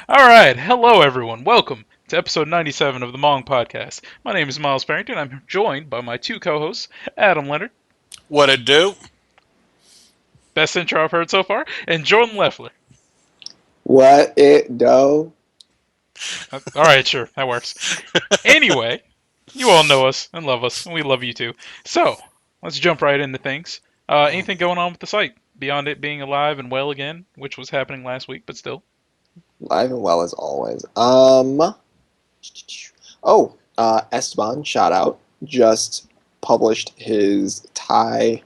All right, hello everyone. Welcome to episode 97 of the MONG podcast. My name is Miles Farrington. I'm joined by my two co-hosts, Adam Leonard, What it do? best intro I've heard so far, and Jordan Leffler. What it do? All right, sure, that works. Anyway, you all know us and love us, and we love you too. So, let's jump right into things. Anything going on with the site beyond it being alive and well again, which was happening last week, but still? Live and well as always. Esteban, shout out, just published his Tie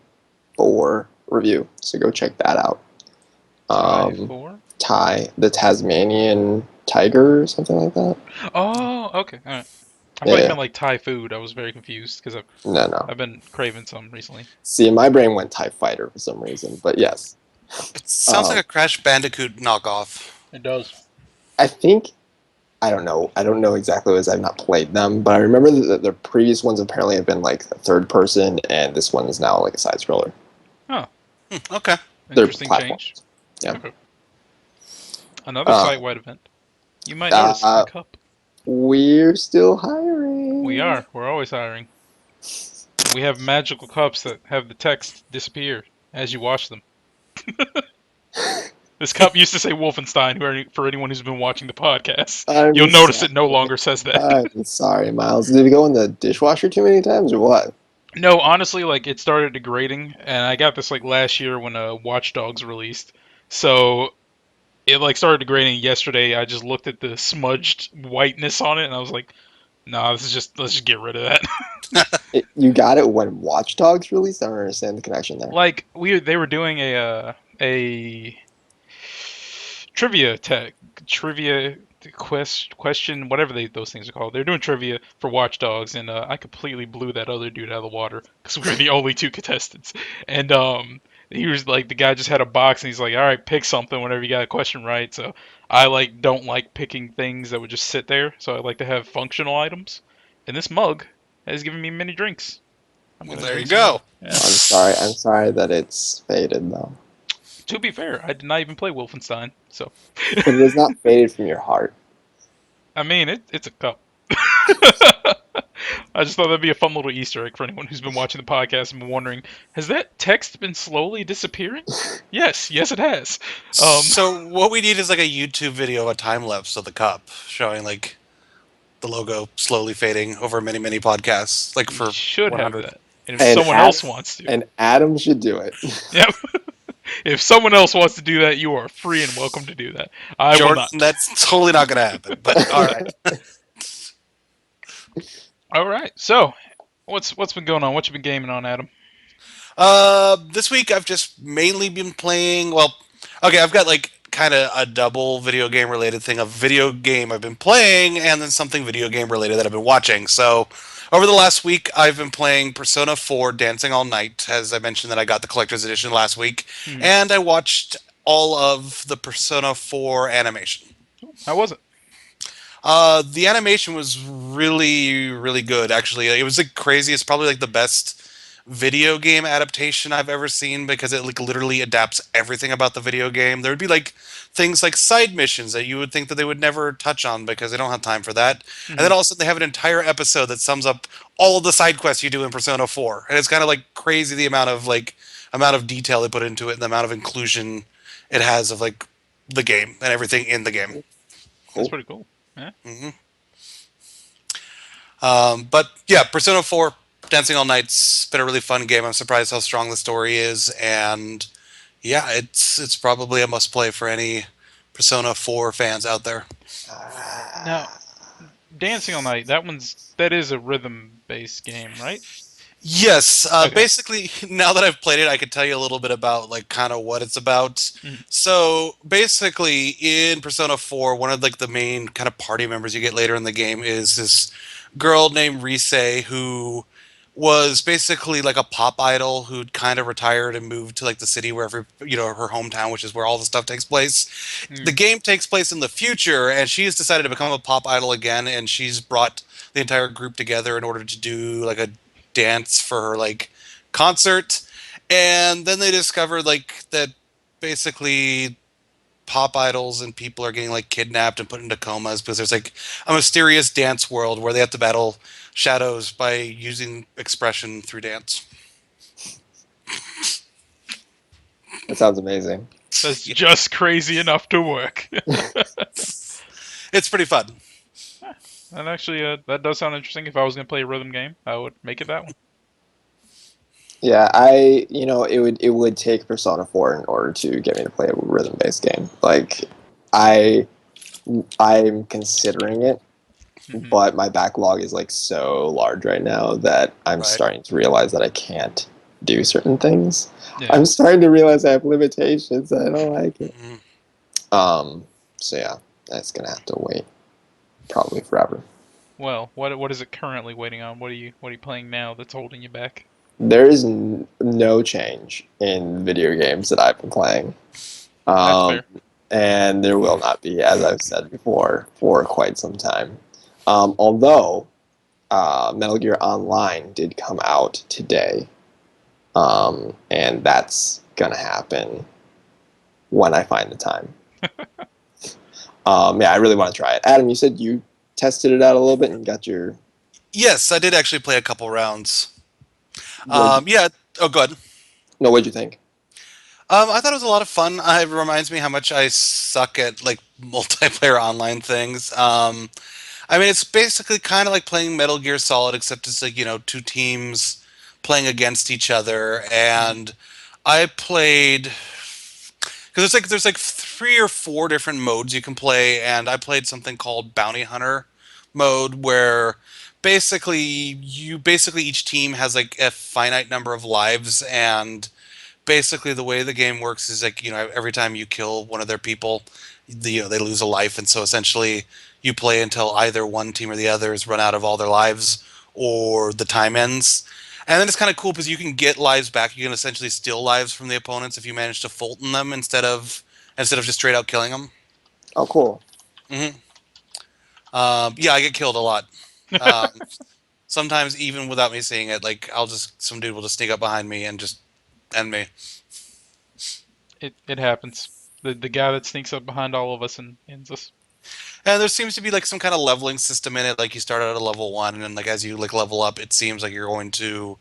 4 review, so go check that out. Tie 4? Tie, the Tasmanian tiger or something like that. Oh, okay, all right. I thought you Yeah, meant like Thai food. I was very confused because no. I've been craving some recently. See, my brain went Tie Fighter for some reason, but yes. It sounds like Um, a Crash Bandicoot knockoff. It does. I think I don't know. I don't know exactly as I've not played them, but I remember that the previous ones apparently have been like third person, and this one is now like a side scroller. Oh, Okay. They're interesting change. platforms. Yeah. Okay. Another Uh, site-wide event. You might notice a cup. we're still hiring. We are. We're always hiring. We have magical cups that have the text disappear as you wash them. This cup used to say Wolfenstein. For anyone who's been watching the podcast, you'll I'm notice sorry. it no longer says that. I'm sorry, Miles. Did you go in the dishwasher too many times, or what? No, honestly, like it started degrading, and I got this like last year when Watch Dogs released. So it like started degrading yesterday. I just looked at the smudged whiteness on it, and I was like, "Nah, let's just get rid of that." You got it when Watch Dogs released. I don't understand the connection there. Like they were doing a trivia tech trivia question whatever those things are called. They're doing trivia for Watch Dogs, and I completely blew that other dude out of the water because we were the only two contestants. And he was like the guy just had a box, and he's like, "All right, pick something whenever you got a question right." So I like don't like picking things that would just sit there, so I like to have functional items. And this mug has given me many drinks. I'm Well, gonna there you drink some more. go. Yeah. I'm sorry. I'm sorry that it's faded though. To be fair, I did not even play Wolfenstein, so But it is not faded from your heart. I mean it's a cup. I just thought that'd be a fun little Easter egg for anyone who's been watching the podcast and been wondering, has that text been slowly disappearing? Yes, it has. Um, So what we need is like a YouTube video of a time lapse of the cup showing like the logo slowly fading over many podcasts, like we for should have 100. that. And if And someone Adam, else wants to, and Adam should do it. yep. If someone else wants to do that, you are free and welcome to do that. I will Jordan, not. that's totally not going to happen. But all right. All right. So, what's been going on? What you been gaming on, Adam? This week I've just mainly been playing. Well, okay, I've got like kind of a double video game related thing. A video game I've been playing, and then something video game related that I've been watching. So, over the last week, I've been playing Persona 4 Dancing All Night. As I mentioned, that I got the collector's edition last week, Hmm. and I watched all of the Persona 4 animation. How was it? The animation was really good. Actually, it was like crazy. It's probably like the best video game adaptation I've ever seen because it like literally adapts everything about the video game. There would be like things like side missions that you would think that they would never touch on because they don't have time for that. And Hmm. then also they have an entire episode that sums up all of the side quests you do in Persona 4. And it's kind of like crazy the amount of detail they put into it and the amount of inclusion it has of like the game and everything in the game. That's Cool. pretty cool. Yeah. hmm but yeah, Persona 4 Dancing All Night's been a really fun game. I'm surprised how strong the story is, and yeah, it's probably a must play for any Persona 4 fans out there. Now, Dancing All Night. That is a rhythm-based game, right? Yes, Okay. basically, now that I've played it, I could tell you a little bit about like kind of what it's about. Mhm. So basically, in Persona 4, one of like the main kind of party members you get later in the game is this girl named Rise who was basically like a pop idol who'd kind of retired and moved to like the city wherever her hometown, which is where all the stuff takes place. The Mm. game takes place in the future, and she's decided to become a pop idol again, and she's brought the entire group together in order to do like a dance for her like concert. And then they discovered like that basically pop idols and people are getting like kidnapped and put into comas because there's like a mysterious dance world where they have to battle shadows by using expression through dance. That sounds amazing. That's Yeah, just crazy enough to work. it's pretty fun. And actually, that does sound interesting. If I was gonna play a rhythm game, I would make it that one. Yeah, it would take Persona 4 in order to get me to play a rhythm-based game. Like, I I'm considering it, Hmm. but my backlog is like so large right now that I'm Right. starting to realize that I can't do certain things. Yeah. I'm starting to realize I have limitations. I don't like it. Mhm. Um, so yeah, that's gonna have to wait probably forever. Well, what is it currently waiting on? What are you playing now that's holding you back? There is no change in video games that I've been playing. That's Um, fair. and there will not be, as I've said before, for quite some time. Although Metal Gear Online did come out today, and that's gonna happen when I find the time. Yeah, I really want to try it. Adam, you said you tested it out a little bit and got your Yes, I did actually play a couple rounds. what? Yeah. Oh, good. No, what'd you think? I thought it was a lot of fun. It reminds me how much I suck at like multiplayer online things. I mean, it's basically kind of like playing Metal Gear Solid, except it's like two teams playing against each other. Hmm. And I played because there's like 3 or 4 different modes you can play, and I played something called Bounty Hunter mode, where basically each team has like a finite number of lives, and basically the way the game works is like every time you kill one of their people, they lose a life, and so essentially you play until either one team or the other has run out of all their lives or the time ends. And then it's kind of cool because you can get lives back. You can essentially steal lives from the opponents if you manage to Fulton them instead of just straight out killing them. Oh, cool. hmm yeah, I get killed a lot. Um, Sometimes even without me seeing it, like some dude will just sneak up behind me and just end me. It happens. The guy that sneaks up behind all of us and ends us. And there seems to be like some kind of leveling system in it. Like you start out at level 1, and then like as you like level up, it seems like you're going to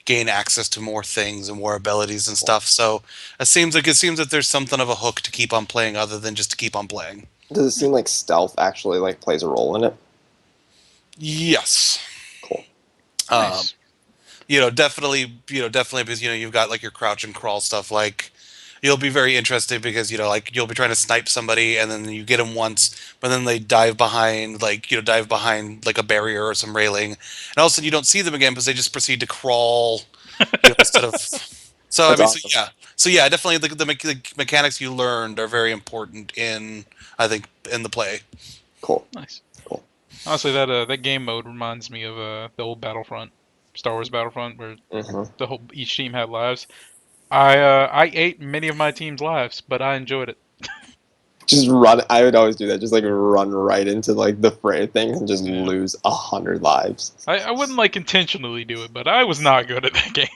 gain access to more things and more abilities and stuff. So it seems that there's something of a hook to keep on playing other than just to keep on playing. Does it seem like stealth actually like plays a role in it? Yes. Cool. Um, Nice. definitely because you've got like your crouch and crawl stuff. Like you'll be very interested because like you'll be trying to snipe somebody and then you get them once, but then they dive behind like a barrier or some railing, and all of a sudden you don't see them again because they just proceed to crawl, instead of. So I That's mean, awesome. so yeah, definitely the mechanics you learned are very important I think in the play. Cool. Nice. Cool. Honestly, that game mode reminds me of the old Battlefront, Star Wars Battlefront, where Hmm. each team had lives. I ate many of my team's lives, but I enjoyed it. Just run. I would always do that. Just like run right into like the fray things and just Yeah. lose 100 lives. I wouldn't like intentionally do it, but I was not good at that game.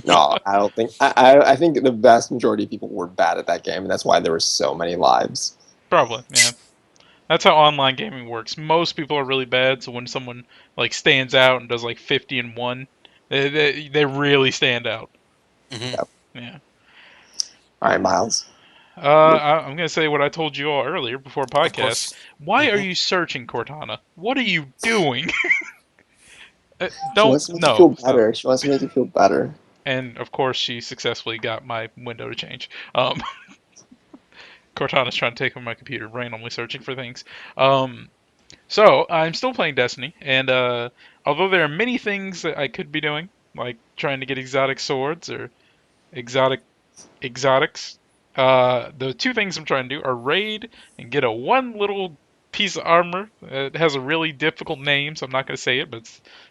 No, I don't think. I think the vast majority of people were bad at that game, and that's why there were so many lives. Probably, yeah. That's how online gaming works. Most people are really bad, so when someone like stands out and does like 50 and 1, they really stand out. hmm Yep. Yeah. All right, Miles. I'm gonna say what I told you all earlier before Of podcast. course. Why are hmm you searching, Cortana? What are you doing? She Don't wants to make you feel no stop. better. She wants to make you feel better. And of course, she successfully got my window to change. Cortana's trying to take over my computer, randomly searching for things. Um, So I'm still playing Destiny, and although there are many things that I could be doing, like trying to get exotic swords or exotic exotics, the two things I'm trying to do are raid and get a one little piece of armor. It has a really difficult name, so I'm not going to say it, but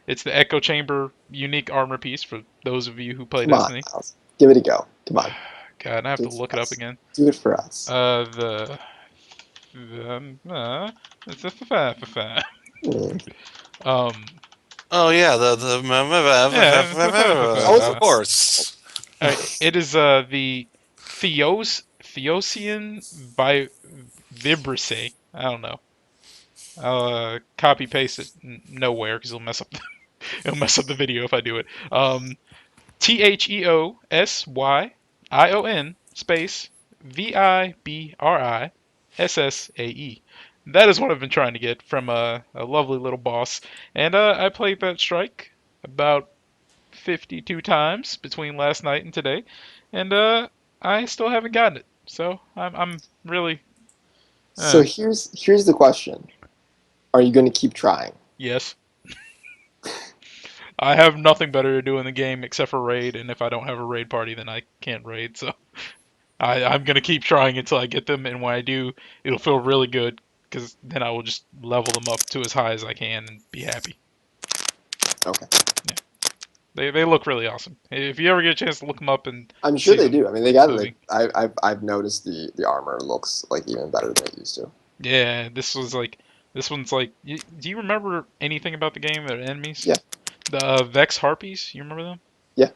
it's the Echo Chamber unique armor piece for those of you who play Come on, Destiny. Miles. Give it a go. Come on. God, I have Do to it look for it up us. again. Do it for us. The it's a Mm. um Oh yeah, yeah, Oh, of it's course. It is the Theosian Vibrissae. I don't know. I'll copy paste it nowhere because it'll mess up the video if I do it. TheosYion space VIBRISSAE. That is what I've been trying to get from a lovely little boss, and I played that strike about 52 times between last night and today, and I still haven't gotten it. So I'm really So here's the question: are you going to keep trying? yes. I have nothing better to do in the game except for raid, and if I don't have a raid party, then I can't raid. So I'm gonna keep trying until I get them, and when I do, it'll feel really good because then I will just level them up to as high as I can and be happy. Okay. Yeah, they look really awesome. If you ever get a chance to look them up and I'm sure see they them do. I mean, they got like moving, I've noticed the armor looks like even better than it used to. yeah, this one's like. Do you remember anything about the game or enemies? Yeah. The Vex Harpies, you remember them? Yeah.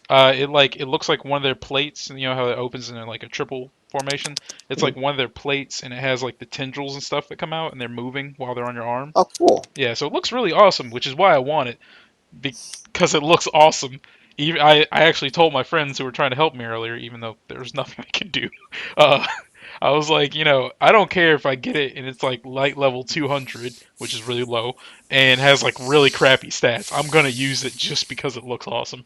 It looks like one of their plates, and you know how it opens in like a triple formation. It's Mhm. like one of their plates, and it has like the tendrils and stuff that come out, and they're moving while they're on your arm. Oh, cool. Yeah, so it looks really awesome, which is why I want it because it looks awesome. Even I actually told my friends who were trying to help me earlier, even though there was nothing I could do. Uh, I was like, I don't care if I get it and it's like light level 200, which is really low, and has like really crappy stats. I'm gonna use it just because it looks awesome.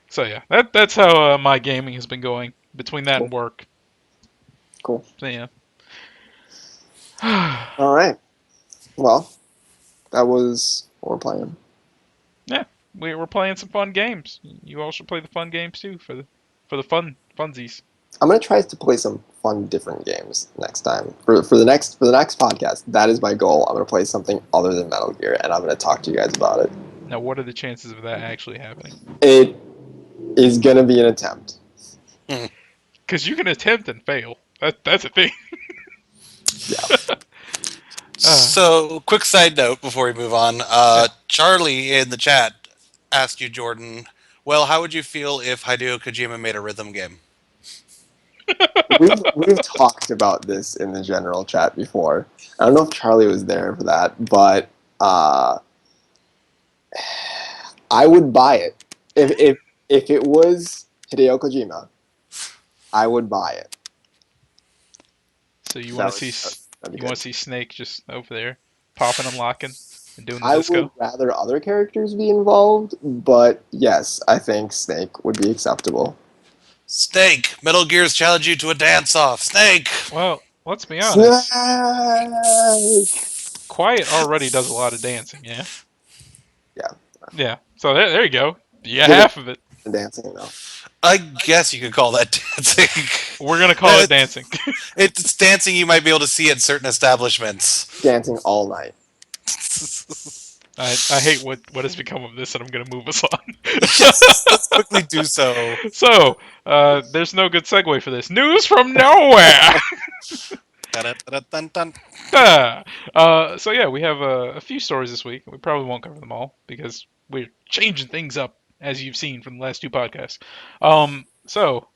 So yeah, that's how my gaming has been going between that Cool. and work. Cool. So yeah. All right. Well, that was what we're playing. Yeah, we're playing some fun games. You all should play the fun games too for the funsies. I'm gonna try to play some fun, different games next time. For the next podcast, that is my goal. I'm gonna play something other than Metal Gear, and I'm gonna talk to you guys about it. Now, what are the chances of that actually happening? It is gonna be an attempt. Because you can attempt and fail. That's a thing. Yeah. So, quick side note before we move on. Yeah. Charlie in the chat asked you, Jordan, well, how would you feel if Hideo Kojima made a rhythm game? We've talked about this in the general chat before. I don't know if Charlie was there for that, but I would buy it if it was Hideo Kojima. I would buy it. So you want That to see would that'd be you want good. to see Snake just over there popping and locking and doing the I would disco? rather other characters be involved, but yes, I think Snake would be acceptable. Snake, Metal Gear's challenge you to a dance-off. Snake! Well, let's be honest. Snake. Quiet already does a lot of dancing, yeah. Yeah, Yeah. So there you go. Yeah, give it half of it. dancing though. I guess you could call that dancing. We're gonna call it dancing. It's dancing you might be able to see at certain establishments. Dancing all night. I hate what has become of this, and I'm gonna move us on. Yes, let's quickly do so. So, there's no good segue for this. News from nowhere. Dun-dun-dun-dun-dun. So yeah, we have a few stories this week. We probably won't cover them all because we're changing things up, as you've seen from the last two podcasts. So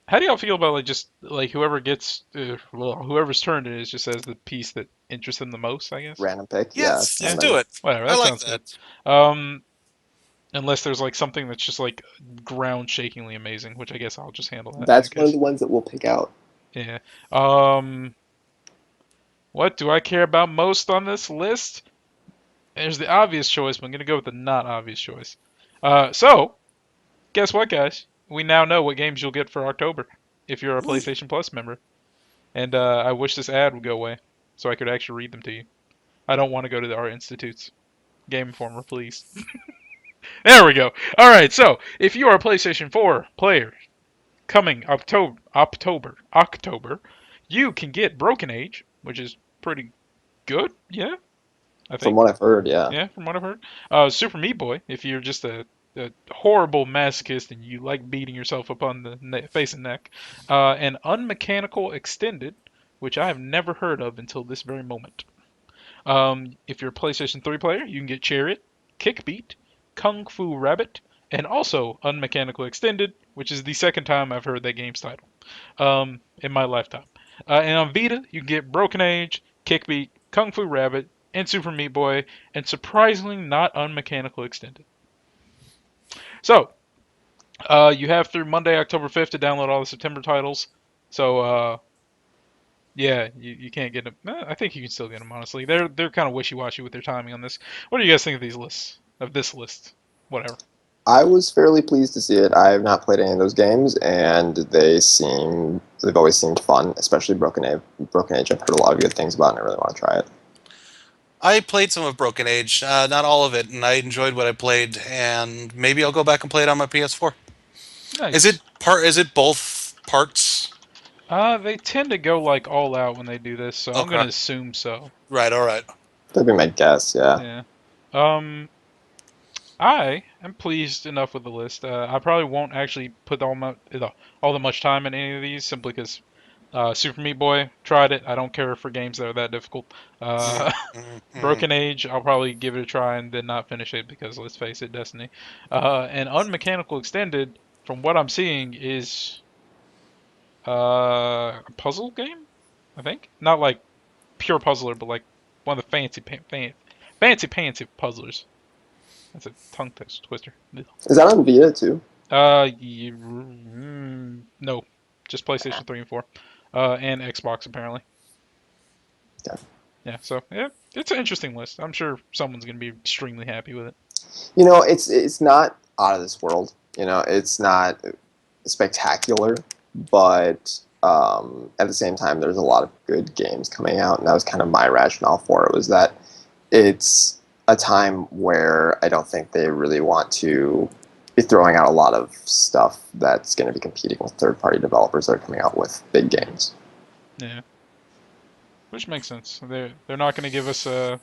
how do y'all feel about like just like whoever gets, whoever's turn it is, just as the piece that interests them the most, I guess. Random pick. Yes, Yeah. let's do it. Whatever, I that like sounds that. good. Unless there's like something that's just like ground-shakingly amazing, which I guess I'll just handle that. In That's that one of case. the ones that we'll pick out. Yeah. What do I care about most on this list? There's the obvious choice, but I'm gonna go with the not obvious choice. So guess what, guys? We now know what games you'll get for October if you're a PlayStation Plus member. And I wish this ad would go away so I could actually read them to you. I don't want to go to the Art Institute's Game Informer, please. There we go. All right, so if you are a PlayStation 4 player coming October, you can get Broken Age, which is pretty good. Yeah, I From think. what I've heard, yeah. Yeah, from what I've heard. Super Meat Boy, if you're just a horrible masochist and you like beating yourself up on the face and neck. And Unmechanical Extended, which I have never heard of until this very moment. If you're a PlayStation 3 player, you can get Chariot, Kickbeat, Kung Fu Rabbit, and also Unmechanical Extended, which is the second time I've heard that game's title in my lifetime. And on Vita, you can get Broken Age, Kickbeat, Kung Fu Rabbit, and Super Meat Boy, and surprisingly not Unmechanical Extended. So, you have through Monday, October 5th to download all the September titles. So, yeah, you can't get them. I think you can still get them, honestly. They're kind of wishy-washy with their timing on this. What do you guys think of these lists? Of this list? Whatever. I was fairly pleased to see it. I have not played any of those games, and they've always seemed fun, especially Broken Age. Broken Age, I've heard a lot of good things about, and I really want to try it. I played some of Broken Age, not all of it, and I enjoyed what I played. And maybe I'll go back and play it on my PS4. Nice. Is it both parts? They tend to go like all out when they do this, so I'm Okay. gonna assume so. Right. All right. That'd be my guess, yeah. Yeah. I am pleased enough with the list. I probably won't actually put all that much time in any of these simply because Super Meat Boy tried it. I don't care for games that are that difficult. Mm, Uh, mm. Broken Age, I'll probably give it a try and then not finish it because let's face it, Destiny. And Unmechanical Extended, from what I'm seeing, is a puzzle game. I think not like pure puzzler, but like one of the fancy pantsy puzzlers. That's a tongue twister. Is that on Vita, too? No, just PlayStation 3 and 4, and Xbox apparently. Yeah. Yeah, so yeah, it's an interesting list. I'm sure someone's gonna be extremely happy with it. You know, it's not out of this world. You know, it's not spectacular, but at the same time, there's a lot of good games coming out, and that was kind of my rationale for it, was that it's a time where I don't think they really want to be throwing out a lot of stuff that's going to be competing with third-party developers that are coming out with big games. Yeah, which makes sense. They're not gonna give us a.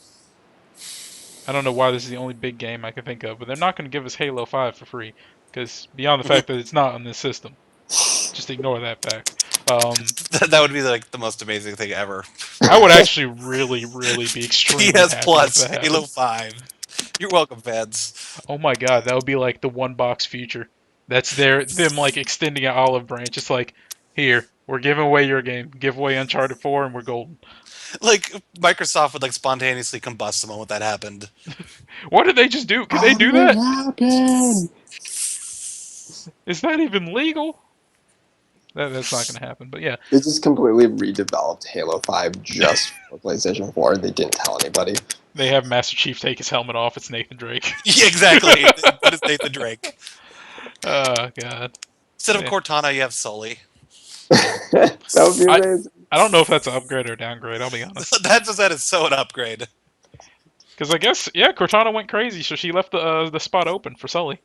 I don't know why this is the only big game I can think of, but they're not gonna give us Halo 5 for free because beyond the fact that it's not on this system, just ignore that fact. That would be like the most amazing thing ever. I would actually really, really be extremely PS happy if Plus that Halo happened. 5. You're welcome, fans. Oh my god, that would be like the one box future. That's them like extending an olive branch. It's like, here, we're giving away your game. Give away Uncharted 4 and we're golden. Like Microsoft would like spontaneously combust the moment that happened. What did they just do? Could they How do did it that? happen? Is that even legal? That's not going to happen, but yeah. They just completely redeveloped Halo 5 just for PlayStation 4. They didn't tell anybody. They have Master Chief take his helmet off. It's Nathan Drake. Yeah, exactly. But it's Nathan Drake. Oh, God. Instead of Yeah. Cortana, you have Sully. That would be I, amazing. I don't know if that's an upgrade or downgrade, I'll be honest. That is so an upgrade. Because I guess, yeah, Cortana went crazy, so she left the spot open for Sully.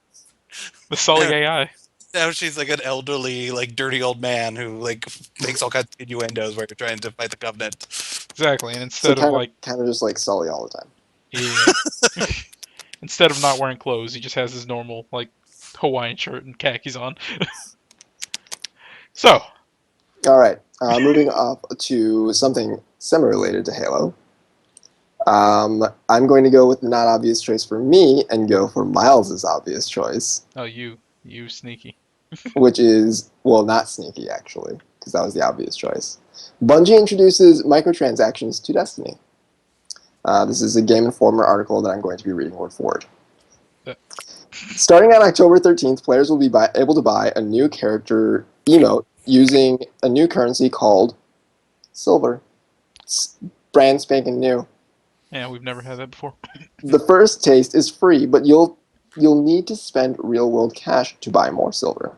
The Sully AI. Now she's like an elderly, like dirty old man who like makes all kinds of innuendos where you're trying to fight the Covenant. Exactly, and So instead of like, kind of just like Sully all the time. yeah. Instead of not wearing clothes, he just has his normal, like, Hawaiian shirt and khakis on. So, All right, moving up to something semi-related to Halo. I'm going to go with the not obvious choice for me and go for Miles's obvious choice, oh, you sneaky. which is, well, not sneaky actually, because that was the obvious choice. Bungie introduces microtransactions to Destiny. This is a Game Informer article that I'm going to be reading word for word. Starting on October 13th, players will be able to buy a new character emote using a new currency called Silver. It's brand spanking new. Yeah, we've never had that before. The first taste is free, but you'll need to spend real-world cash to buy more silver.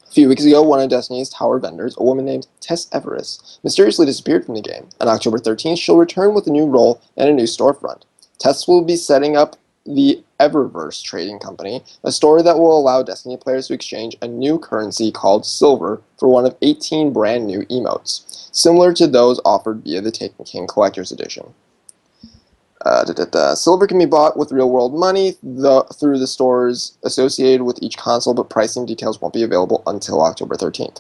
A few weeks ago, one of Destiny's tower vendors, a woman named Tess Everest, mysteriously disappeared from the game. On October 13th, she'll return with a new role and a new storefront. Tess will be setting up the Eververse Trading Company, a store that will allow Destiny players to exchange a new currency called Silver for one of 18 brand new emotes, similar to those offered via the Taken King Collector's Edition. Silver can be bought with real-world money through the stores associated with each console, but pricing details won't be available until October 13th.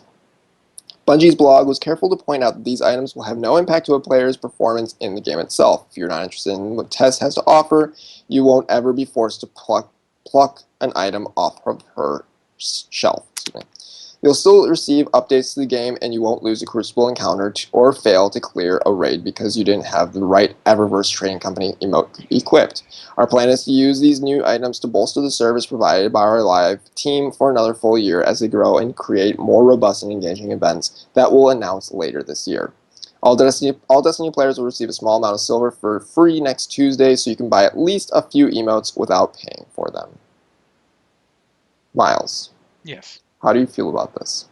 Bungie's blog was careful to point out that these items will have no impact to a player's performance in the game itself. If you're not interested in what Tess has to offer, you won't ever be forced to pluck an item off of her shelf. You'll still receive updates to the game, and you won't lose a Crucible encounter or fail to clear a raid because you didn't have the right Eververse Trading Company emote equipped. Our plan is to use these new items to bolster the service provided by our live team for another full year as they grow and create more robust and engaging events that we'll announce later this year. All Destiny players will receive a small amount of silver for free next Tuesday, so you can buy at least a few emotes without paying for them. Miles, Yes. how do you feel about this?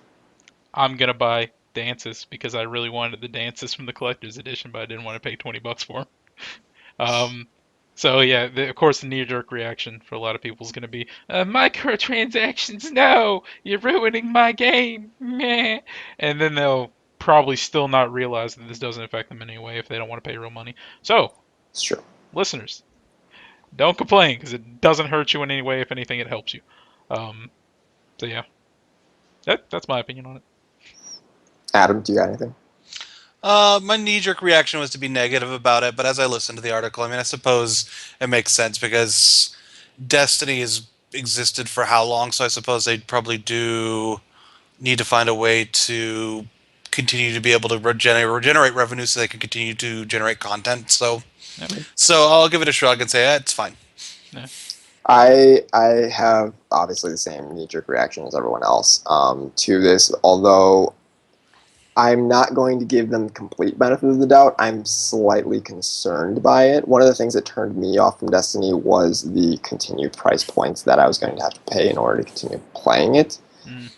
I'm gonna buy dances because I really wanted the dances from the collector's edition, but I didn't want to pay $20 for them. Um, so yeah, of course, the knee-jerk reaction for a lot of people is gonna be, microtransactions. No, you're ruining my game. Meh. And then they'll probably still not realize that this doesn't affect them in any way if they don't want to pay real money. So, It's true. listeners, don't complain because it doesn't hurt you in any way. If anything, it helps you. Um, so yeah, that's my opinion on it. Adam, do you got anything? My knee-jerk reaction was to be negative about it, but as I listened to the article, I mean, I suppose it makes sense because Destiny has existed for how long, so I suppose they probably do need to find a way to continue to be able to regenerate revenue so they can continue to generate content. So, Yeah, so I'll give it a shrug and say, it's fine. yeah, I have obviously the same knee-jerk reaction as everyone else to this, although I'm not going to give them complete benefit of the doubt. I'm slightly concerned by it. One of the things that turned me off from Destiny was the continued price points that I was going to have to pay in order to continue playing it, mm,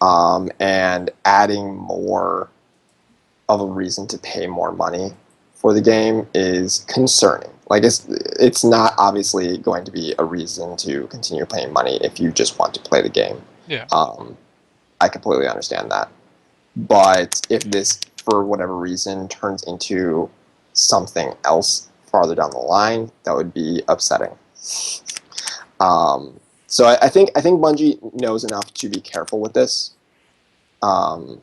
and adding more of a reason to pay more money for the game is concerning. Like it's not obviously going to be a reason to continue paying money if you just want to play the game. yeah. I completely understand that. But if this, for whatever reason, turns into something else farther down the line, that would be upsetting. So I think Bungie knows enough to be careful with this. Um,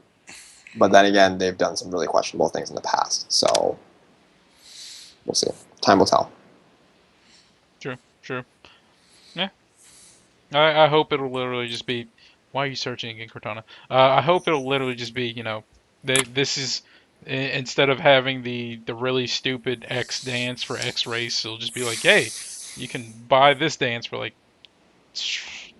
but then again, they've done some really questionable things in the past. So we'll see. Time will tell. True, true. Yeah. I hope it'll literally just be. Why are you searching again, Cortana? I hope it'll literally just be, this is instead of having the really stupid X dance for X race, it'll just be like, hey, you can buy this dance for like $2.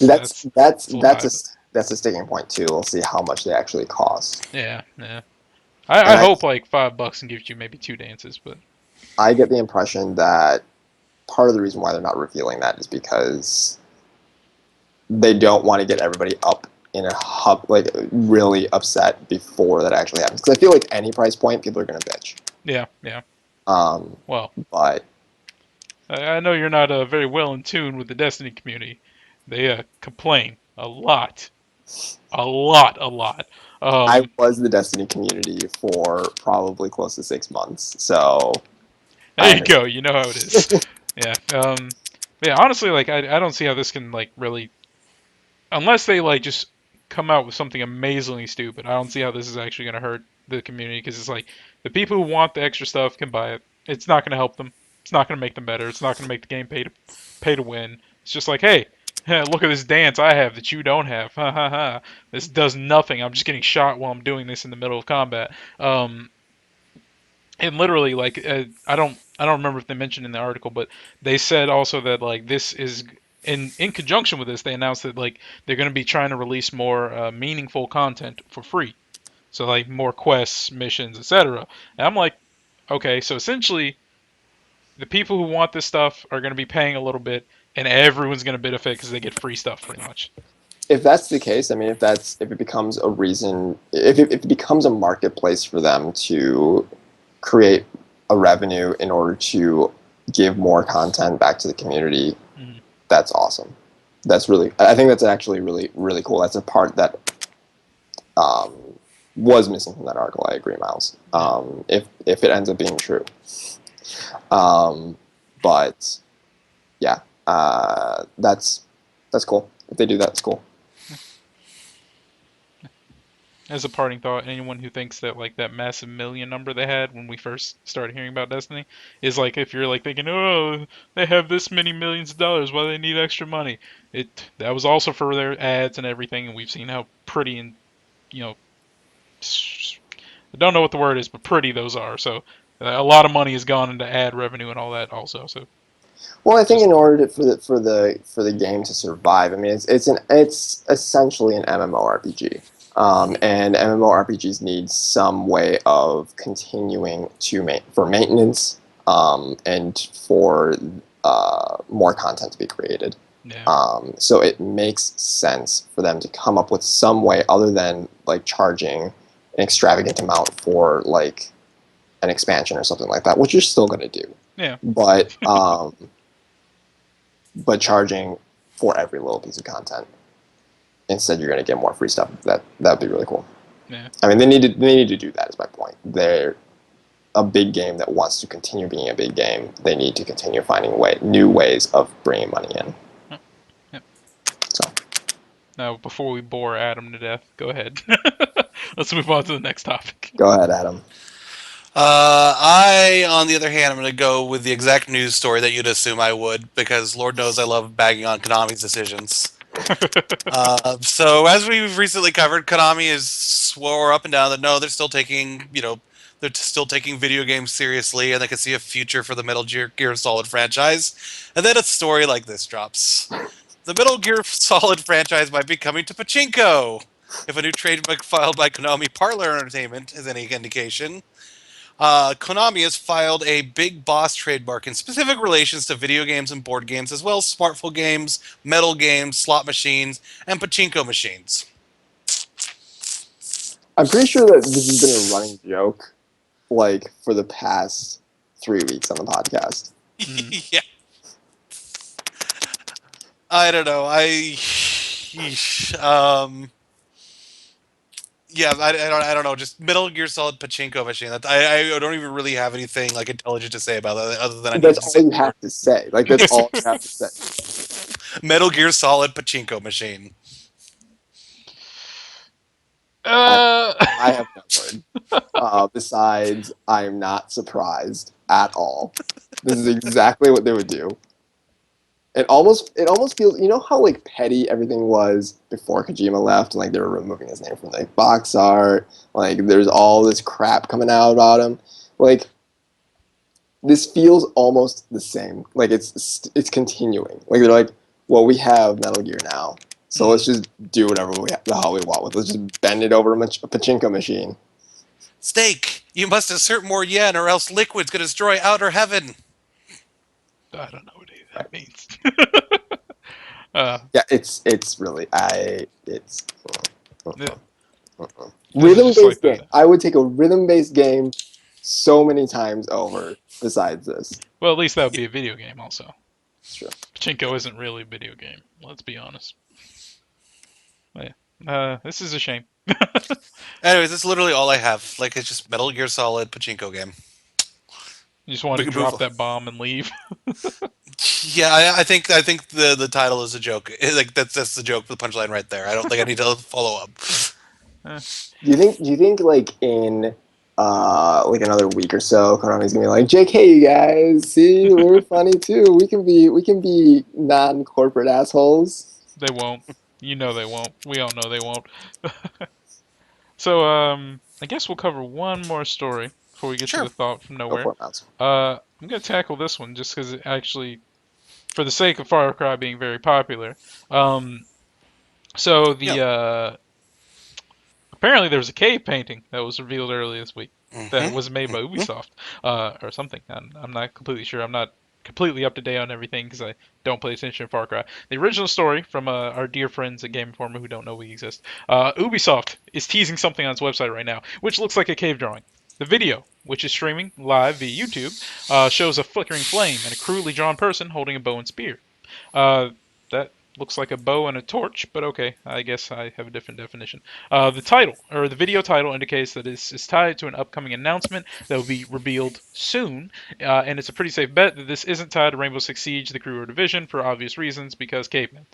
That's that's That's a little that's high, a but that's a sticking point too. We'll see how much they actually cost. yeah, yeah. I And hope like $5 can give you maybe two dances, but I get the impression that part of the reason why they're not revealing that is because they don't want to get everybody up in a hub, like really upset before that actually happens. Because I feel like any price point, people are going to bitch. yeah, yeah. Um, Well, but I know you're not very well in tune with the Destiny community. They complain a lot, a lot, a lot. I Um, was the Destiny community for probably close to 6 months, so I there you go. understand. You know how it is. Yeah. Yeah. Honestly, like I don't see how this can like really, unless they like just come out with something amazingly stupid. I don't see how this is actually going to hurt the community because it's like the people who want the extra stuff can buy it. It's not going to help them. It's not going to make them better. It's not going to make the game pay to win. It's just like, hey, look at this dance I have that you don't have. Ha ha ha. This does nothing. I'm just getting shot while I'm doing this in the middle of combat. And literally, like, I don't remember if they mentioned in the article, but they said also that like this is in conjunction with this, they announced that like they're going to be trying to release more meaningful content for free. So like more quests, missions, etc. And I'm like, okay, so essentially the people who want this stuff are going to be paying a little bit, and everyone's going to benefit because they get free stuff pretty much. If that's the case, I mean, if it becomes a reason, if it becomes a marketplace for them to create a revenue in order to give more content back to the community, Mhm. that's awesome. That's really, I think that's actually really, really cool. That's a part that um, was missing from that article. I agree, Miles. Yeah. If it ends up being true, um, but yeah, that's cool. If they do that, it's cool. as a parting thought, anyone who thinks that like that massive million number they had when we first started hearing about Destiny is like if you're like thinking, oh, they have this many millions of dollars, why do they need extra money? That was also for their ads and everything, and we've seen how pretty and you know, I don't know what the word is, but pretty those are. So a lot of money has gone into ad revenue and all that also. So Well, I think just in order for the game to survive, I mean, it's essentially an MMORPG, and MMORPGs need some way of continuing to for maintenance, and for more content to be created. yeah, So it makes sense for them to come up with some way other than like charging an extravagant amount for like an expansion or something like that, which you're still going to do. yeah, But charging for every little piece of content. Instead, you're going to get more free stuff. That would be really cool. yeah. I mean, they need to do that. Is my point. They're a big game that wants to continue being a big game. They need to continue finding new ways of bringing money in. Yep. So Now, before we bore Adam to death, go ahead. Let's move on to the next topic. go ahead, Adam. I, on the other hand, I'm going to go with the exact news story that you'd assume I would, because Lord knows I love bagging on Konami's decisions. So, as we've recently covered, Konami is swore up and down that no, they're still taking, they're still taking video games seriously, and they can see a future for the Gear Solid franchise. And then a story like this drops: the Metal Gear Solid franchise might be coming to Pachinko. If a new trademark filed by Konami Parlor Entertainment is any indication. Konami has filed a Big Boss trademark in specific relations to video games and board games, as well as smartphone games, metal games, slot machines, and pachinko machines. I'm pretty sure that this has been a running joke, like for the past 3 weeks on the podcast. Yeah. I don't know. Yeah, I don't know. Just Metal Gear Solid pachinko machine. I don't even really have anything like intelligent to say about that, other than I need That's to say all you have to say. Like that's all you have to say. Metal Gear Solid pachinko machine. I have no word. Besides, I am not surprised at all. This is exactly what they would do. It almost feels, you know how like petty everything was before Kojima left, and like they were removing his name from like box art, like there's all this crap coming out about him. Like this feels almost the same. Like it's continuing. Like they're like, well, we have Metal Gear now, so let's just do whatever the hell we want with. Let's just bend it over a pachinko machine. Snake, you must assert more yen, or else Liquid's gonna destroy outer heaven. I don't know what any of that means. Yeah, it's really it's This is rhythm just like based game. I would take a rhythm based game so many times over. Besides this, well, at least that would be a video game also. sure. Pachinko isn't really a video game. Let's be honest. But yeah. This is a shame. Anyways, that's literally all I have. Like, it's just Metal Gear Solid pachinko game. You just want We to can move drop on. that bomb and leave. Yeah, I think the title is a joke. Like that's the joke, the punchline right there. I don't think I need to follow up. Do you think like in like another week or so, Konami's gonna be like, JK, you guys, see, we're funny too. We can be non corporate assholes. They won't. You know they won't. We all know they won't. So, I guess we'll cover one more story before we get to Sure. the thought from Go nowhere. for it, Mouse. I'm gonna tackle this one just because it actually, for the sake of FarCry being very popular. So Yeah. apparently there was a cave painting that was revealed earlier this week that Mm-hmm. was made by Ubisoft, or something. I'm not completely sure. I'm not completely up to date on everything because I don't pay attention to Far Cry. The original story from our dear friends at Game Informer who don't know we exist. Ubisoft is teasing something on its website right now, which looks like a cave drawing. The video, which is streaming live via YouTube, shows a flickering flame and a crudely drawn person holding a bow and spear. That looks like a bow and a torch, but okay, I guess I have a different definition. The title, or the video title, indicates that it's tied to an upcoming announcement that will be revealed soon, and it's a pretty safe bet that this isn't tied to Rainbow Six Siege, the Crew or Division, for obvious reasons, because cavemen.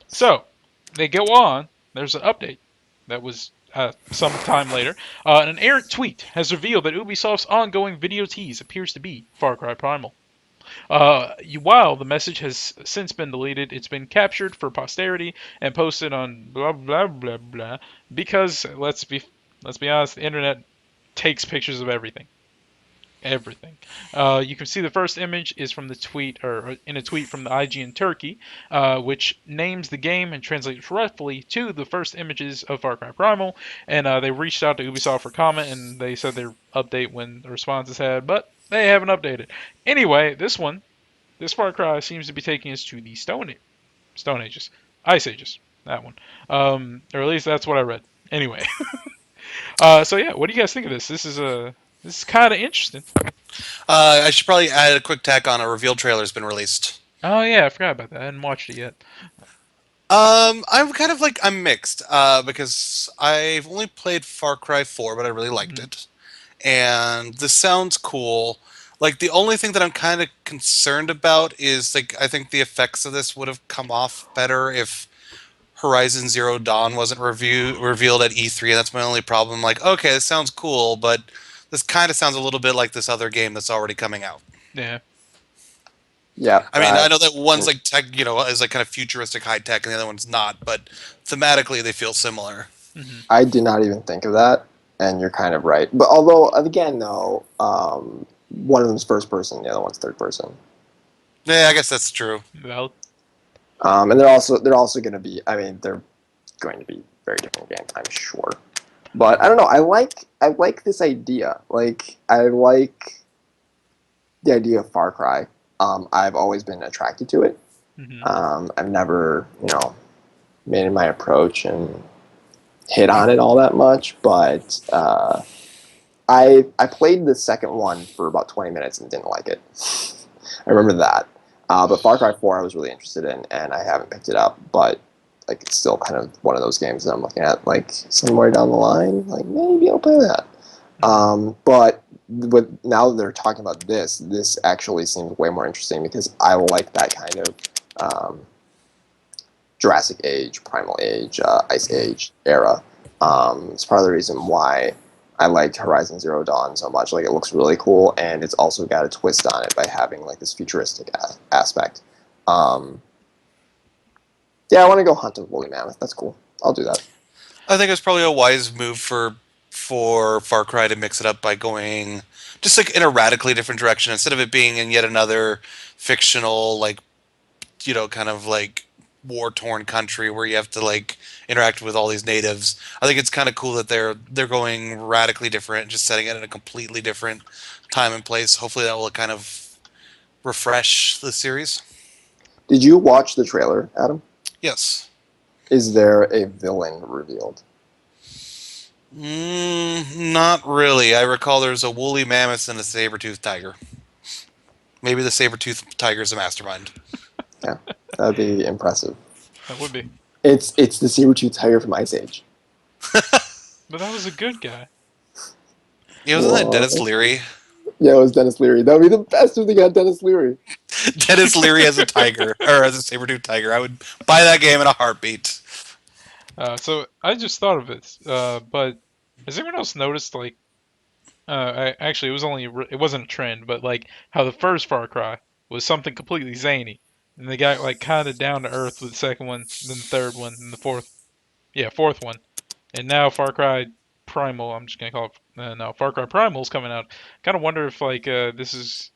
So, they go on, there's an update. That was some time later. An errant tweet has revealed that Ubisoft's ongoing video tease appears to be Far Cry Primal. While the message has since been deleted, it's been captured for posterity and posted on blah blah blah blah. Because let's be honest, the internet takes pictures of everything. Everything. You can see the first image is from the tweet, or in a tweet from the IG in Turkey, which names the game and translates roughly to the first images of Far Cry Primal. And they reached out to Ubisoft for comment, and they said they'd update when the response is had, but they haven't updated. Anyway, this Far Cry seems to be taking us to the Stone Ages, Ice Ages. That one, or at least that's what I read. Anyway, so yeah, what do you guys think of this? This is kind of interesting. I should probably add a quick tack on. A reveal trailer has been released. Oh yeah, I forgot about that. I hadn't watched it yet. I'm kind of like I'm mixed because I've only played Far Cry 4, but I really liked Mhm. it, and this sounds cool. Like the only thing that I'm kind of concerned about is like I think the effects of this would have come off better if Horizon Zero Dawn wasn't revealed at E3, and that's my only problem. Like, okay, this sounds cool, but this kind of sounds a little bit like this other game that's already coming out. Yeah. Yeah, I mean, I know that one's like tech, is like kind of futuristic high tech, and the other one's not, but thematically they feel similar. Hmm. I did not even think of that, and you're kind of right. But although, again, though, one of them's first person, the other one's third person, Yeah, I guess that's true. Valid. and they're also going to be. I mean, they're going to be very different games, I'm sure. But I don't know. I like this idea. Like I like the idea of Far Cry. I've always been attracted to it. Hmm. I've never, made it my approach and hit on it all that much, but I played the second one for about 20 minutes and didn't like it. I remember that. But Far Cry 4 I was really interested in, and I haven't picked it up, but like it's still kind of one of those games that I'm looking at like somewhere down the line, like maybe I'll play that. But now that they're talking about this actually seems way more interesting because I like that kind of Jurassic Age, Primal Age, Ice Age era. It's part of the reason why I liked Horizon Zero Dawn so much. Like it looks really cool, and it's also got a twist on it by having like this futuristic aspect. Um, yeah, I want to go hunt a woolly mammoth. That's cool. I'll do that. I think it's probably a wise move for Far Cry to mix it up by going just like in a radically different direction instead of it being in yet another fictional like kind of like war torn country where you have to like interact with all these natives. I think it's kind of cool that they're going radically different, just setting it in a completely different time and place. Hopefully that will kind of refresh the series. Did you watch the trailer, Adam? Yes. Is there a villain revealed? Not really. I recall there's a woolly mammoth and a saber-toothed tiger. Maybe the saber-toothed tiger is a mastermind. Yeah, that'd be impressive. That would be. It's the saber-tooth tiger from Ice Age. But that was a good guy. Yeah, wasn't that Dennis What? Leary? Yeah, it was Dennis Leary. That would be the best if they got Dennis Leary. Dennis Leary as a tiger, or as a saber-toothed tiger. I would buy that game in a heartbeat. So I just thought of this. But has anyone else noticed like actually, it wasn't a trend, but like how the first Far Cry was something completely zany, and they got like kind of down to earth with the second one, then the third one, then the fourth one, and now Far Cry Primal. I'm just gonna call it no Far Cry Primal's coming out. Kind of wonder if like this is.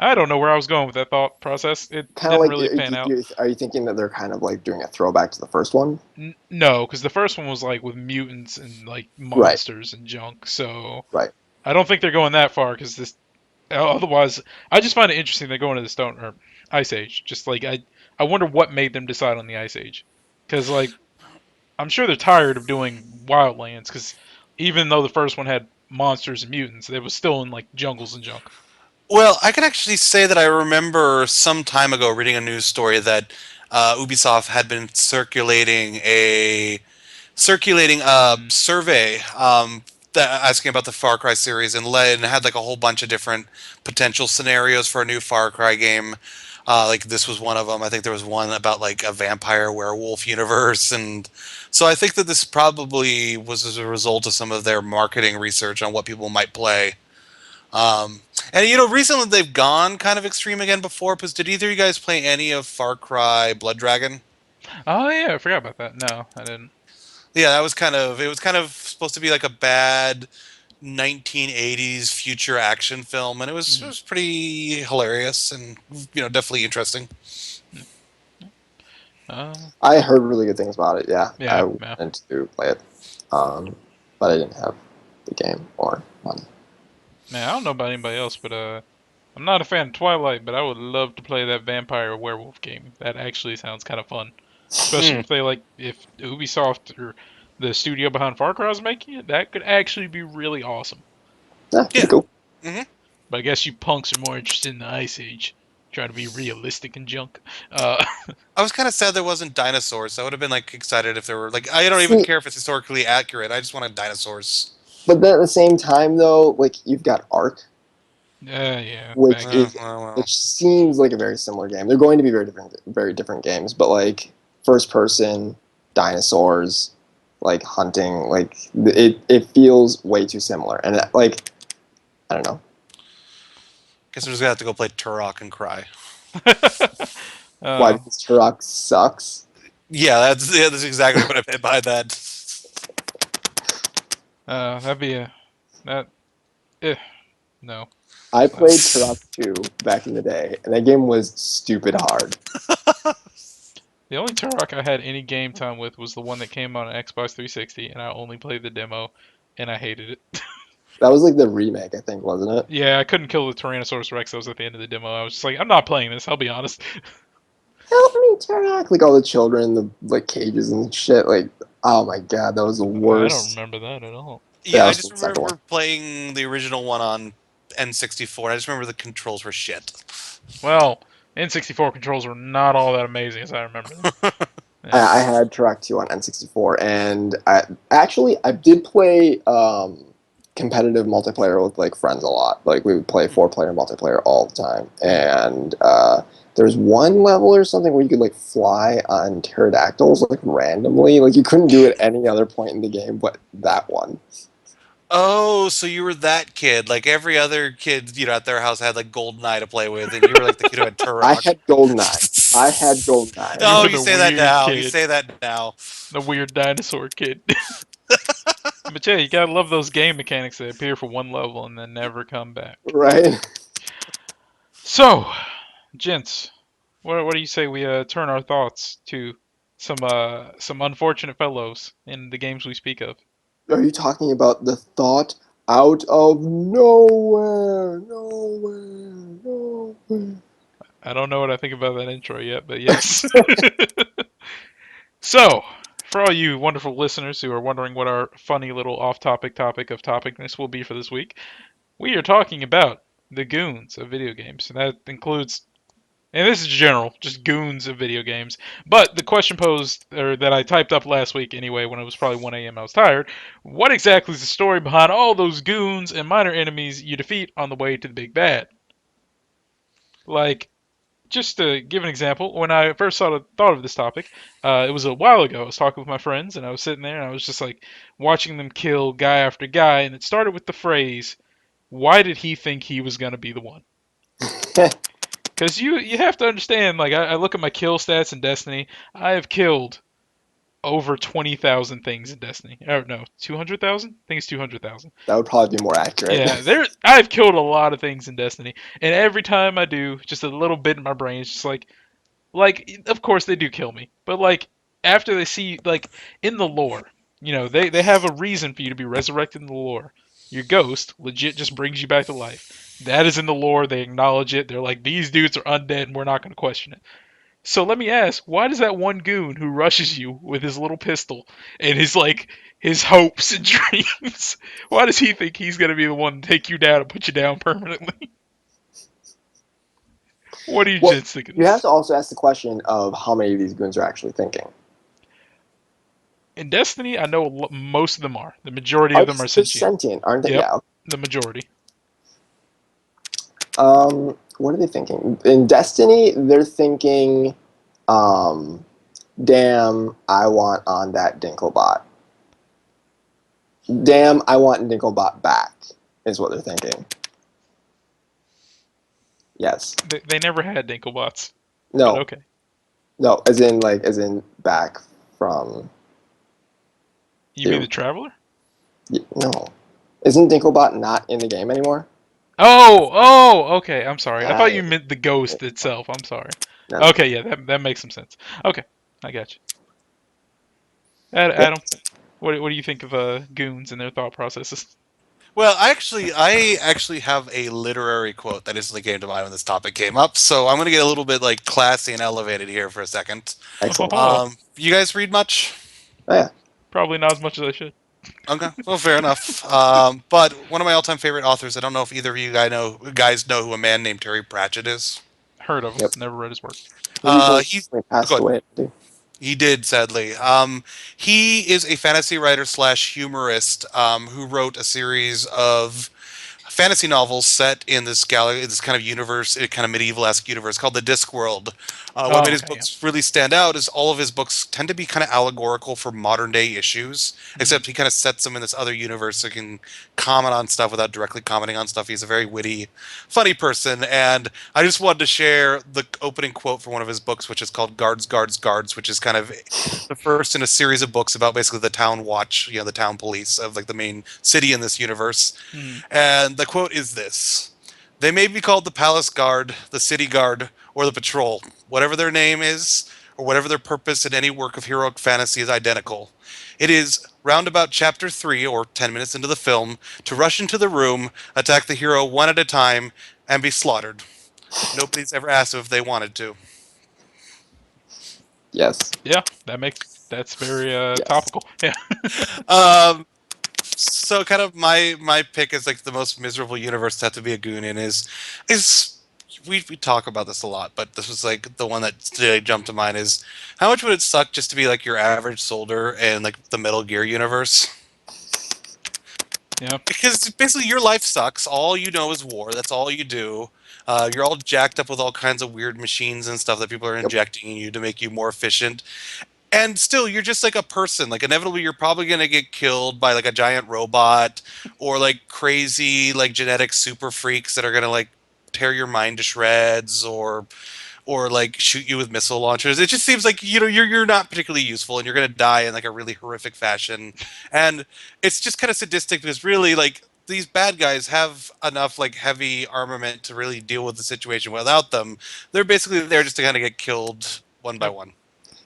I don't know where I was going with that thought process. It Kind of didn't like, really pan out. are you thinking that they're kind of like doing a throwback to the first one? No, because the first one was like with mutants and like Right, monsters and junk. So right. I don't think they're going that far because this. Otherwise, I just find it interesting they're going to the Stone or Ice Age. Just like I wonder what made them decide on the Ice Age, because like I'm sure they're tired of doing Wildlands. Because even though the first one had monsters and mutants, it was still in like jungles and junk. Well, I can actually say that I remember some time ago reading a news story that Ubisoft had been circulating a survey asking about the Far Cry series and had like a whole bunch of different potential scenarios for a new Far Cry game. Like this was one of them. I think there was one about like a vampire werewolf universe, and so I think that this probably was as a result of some of their marketing research on what people might play. Um, and recently they've gone kind of extreme again before. Because did either of you guys play any of Far Cry Blood Dragon? Oh yeah, I forgot about that. No, I didn't. Yeah, that was it was kind of supposed to be like a bad 1980s future action film, and it Mhm. was pretty hilarious and definitely interesting. Uh, I heard really good things about it. Yeah, I yeah, yeah. wanted to play it, um, but I didn't have the game or money. Man, I don't know about anybody else, but I'm not a fan of Twilight, but I would love to play that vampire werewolf game. That actually sounds kind of fun, especially Hmm. if if Ubisoft or the studio behind Far Cry is making it. That could actually be really awesome. Yeah, pretty Yeah. cool. Hmm. But I guess you punks are more interested in the Ice Age, trying to be realistic and junk. Uh, I was kind of sad there wasn't dinosaurs. I would have been like excited if there were like I don't even See, care if it's historically accurate. I just wanted dinosaurs. but then at the same time, though, like you've got Ark, yeah, which back is Well. which seems like a very similar game. They're going to be very different games, but like first person dinosaurs, like hunting, like it feels way too similar. And like I don't know Guess we're just gonna have to go play Turok and cry. why uh, because Turok sucks. Yeah, that's exactly what I meant by that. that'd be a that. Eh, no. I Uh, played Turok 2 back in the day, and that game was stupid hard. the only Turok I had any game time with was the one that came on Xbox 360, and I only played the demo, and I hated it. That was like the remake, I think, wasn't it? Yeah, I couldn't kill the Tyrannosaurus Rex that was at the end of the demo. I was just like, I'm not playing this. I'll be honest. Help me, Turok! Like all the children in the like cages and shit. Like, oh my god, that was the I don't worst. remember that at all. Yeah, Yeah, that I was just the second one. remember playing the original one on N64. I just remember the controls were shit. Well, N64 controls were not all that amazing as I remember them. Yeah. I had Turok 2 on N64, and I did play competitive multiplayer with like friends a lot. Like we would play Hmm. 4-player multiplayer all the time, Hmm. and there's one level or something where you could like fly on pterodactyls like randomly. Like you couldn't do it any other point in the game, but that one. Oh, so you were that kid. Like every other kid, at their house had like GoldenEye to play with, and you were like the kid who had I Turok. had Goldeneye. I had Goldeneye. You Oh, were you the say that weird now. You kid, say that now. the weird dinosaur kid. But yeah, you gotta love those game mechanics that appear for one level and then never come back. Right? So, gents, what do you say we turn our thoughts to some unfortunate fellows in the games we speak of? Are you talking about the thought out of nowhere? Nowhere. Nowhere. I don't know what I think about that intro yet, but yes. So, for all you wonderful listeners who are wondering what our funny little off-topic topic of topicness will be for this week, we are talking about the goons of video games, and that includes, and this is general, just goons of video games. But the question posed, or that I typed up last week anyway, when it was probably 1 a.m. I was tired. What exactly is the story behind all those goons and minor enemies you defeat on the way to the big bad? Like, just to give an example, when I first thought of this topic, it was a while ago. I was talking with my friends, and I was sitting there, and I was just like watching them kill guy after guy, and it started with the phrase, "Why did he think he was gonna be the one?" Because you have to understand. Like I look at my kill stats in Destiny, I have killed over 20,000 things in Destiny. Oh no, 200,000? I think it's 200,000. That would probably be more accurate. Yeah, I've killed a lot of things in Destiny, and every time I do, just a little bit in my brain is just like, of course they do kill me, but like after they see, like, in the lore, they have a reason for you to be resurrected in the lore. Your ghost legit just brings you back to life. That is in the lore. They acknowledge it. They're like, these dudes are undead, and we're not going to question it. So let me ask, why does that one goon who rushes you with his little pistol and his hopes and dreams, why does he think he's going to be the one to take you down and put you down permanently? What do you Well, gents think of you have this? to also ask the question of how many of these goons are actually thinking. In Destiny, I know most of them are. The majority of Are them are they're sentient. sentient, aren't they? Yep, Yeah. the majority. what are they thinking? In Destiny, they're thinking, um, damn, I want on that Dinklebot. Damn, I want Dinklebot back, is what they're thinking. Yes. They never had Dinklebots, but No, okay. no, as in back from You mean the you. Traveler? No. Isn't Dinklebot not in the game anymore? Oh, okay. I'm sorry. I thought I, you meant the ghost itself. I'm sorry. no, no. Okay, yeah, that makes some sense. Okay, I got you. Yeah. Adam, what do you think of goons and their thought processes? Well, I actually have a literary quote that instantly came to mind when this topic came up. So I'm going to get a little bit like classy and elevated here for a second. Excellent. Oh, You guys read much? Oh, yeah. probably not as much as I should. Okay, well, fair enough. But one of my all-time favorite authors. I don't know if either of you guys know who a man named Terry Pratchett is. Heard of him, Yep. never read his work. He recently He's passed good. away. Dude. He did, sadly. He is a fantasy writer slash humorist who wrote a series of fantasy novels set in this kind of universe, a kind of medieval-esque universe called the Discworld. What Oh, made his okay, yeah. books really stand out is all of his books tend to be kind of allegorical for modern-day issues, Mm, except he kind of sets them in this other universe so he can comment on stuff without directly commenting on stuff. He's a very witty, funny person, and I just wanted to share the opening quote for one of his books, which is called "Guards, Guards, Guards," which is kind of the first in a series of books about basically the town watch, the town police of like the main city in this universe. mm. And the quote is this: "They may be called the Palace Guard, the City Guard, or the Patrol. Whatever their name is, or whatever their purpose in any work of heroic fantasy is identical. It is, round about chapter 3, or 10 minutes into the film, to rush into the room, attack the hero one at a time, and be slaughtered. Nobody's ever asked if they wanted to." Yes. Yeah, that's very Yes. topical. Yeah. Um, so kind of my pick is like the most miserable universe to have to be a goon in is we talk about this a lot, but this was like the one that today jumped to mind is how much would it suck just to be like your average soldier in like the Metal Gear universe? Yeah. Because basically your life sucks. All you know is war. That's all you do. You're all jacked up with all kinds of weird machines and stuff that people are Yep. injecting in you to make you more efficient. And still, you're just like a person. Like inevitably, you're probably gonna get killed by like a giant robot or like crazy like genetic super freaks that are gonna like tear your mind to shreds or like shoot you with missile launchers. It just seems like you're not particularly useful and you're gonna die in like a really horrific fashion. And it's just kind of sadistic because really like these bad guys have enough like heavy armament to really deal with the situation without them. They're basically there just to kind of get killed one by Yep. one.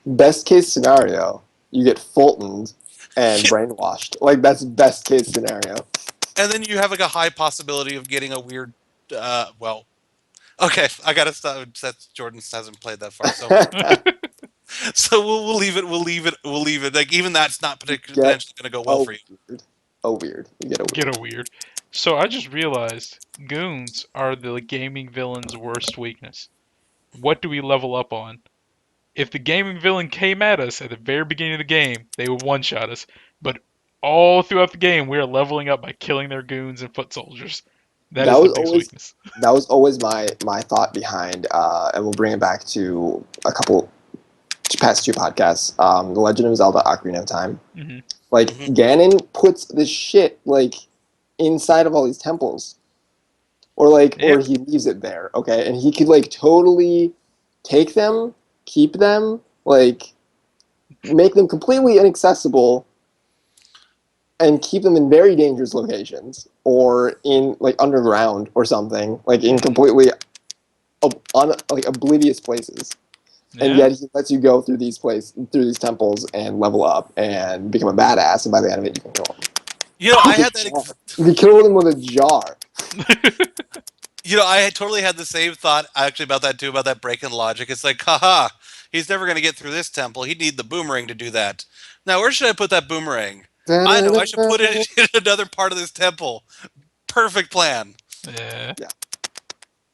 Best case scenario, you get Fultoned and brainwashed. Like that's best case scenario. And then you have like a high possibility of getting a weird well, okay, I gotta stop. That's Jordan hasn't played that far, so we'll leave it. We'll leave it. Like even that's not particularly Get potentially gonna go well a for you. weird. A weird. You get a Get a weird. weird. So I just realized goons are the gaming villain's worst weakness. What do we level up on? If the gaming villain came at us at the very beginning of the game, they would one shot us. But all throughout the game, we are leveling up by killing their goons and foot soldiers. That That is the was biggest always weakness. my thought behind, and we'll bring it back to a couple past two podcasts. The Legend of Zelda: Ocarina of Time. Hmm. Like Hmm. Ganon puts this shit like inside of all these temples, or like, Yeah. or he leaves it there. Okay, and he could like totally take them, keep them, like make them completely inaccessible, and keep them in very dangerous locations, or in like underground or something, like in Hmm. completely like oblivious places. And Yeah. yet he lets you go through these temples and level up and become a badass. And by the end of it, you can kill him. I With had a that. jar. You can kill him with a jar. I had totally had the same thought actually about that too. About that break in logic. It's like, haha, he's never gonna get through this temple. He'd need the boomerang to do that. Now, where should I put that boomerang? I know. I should put it in another part of this temple. Perfect plan. Yeah. Yeah.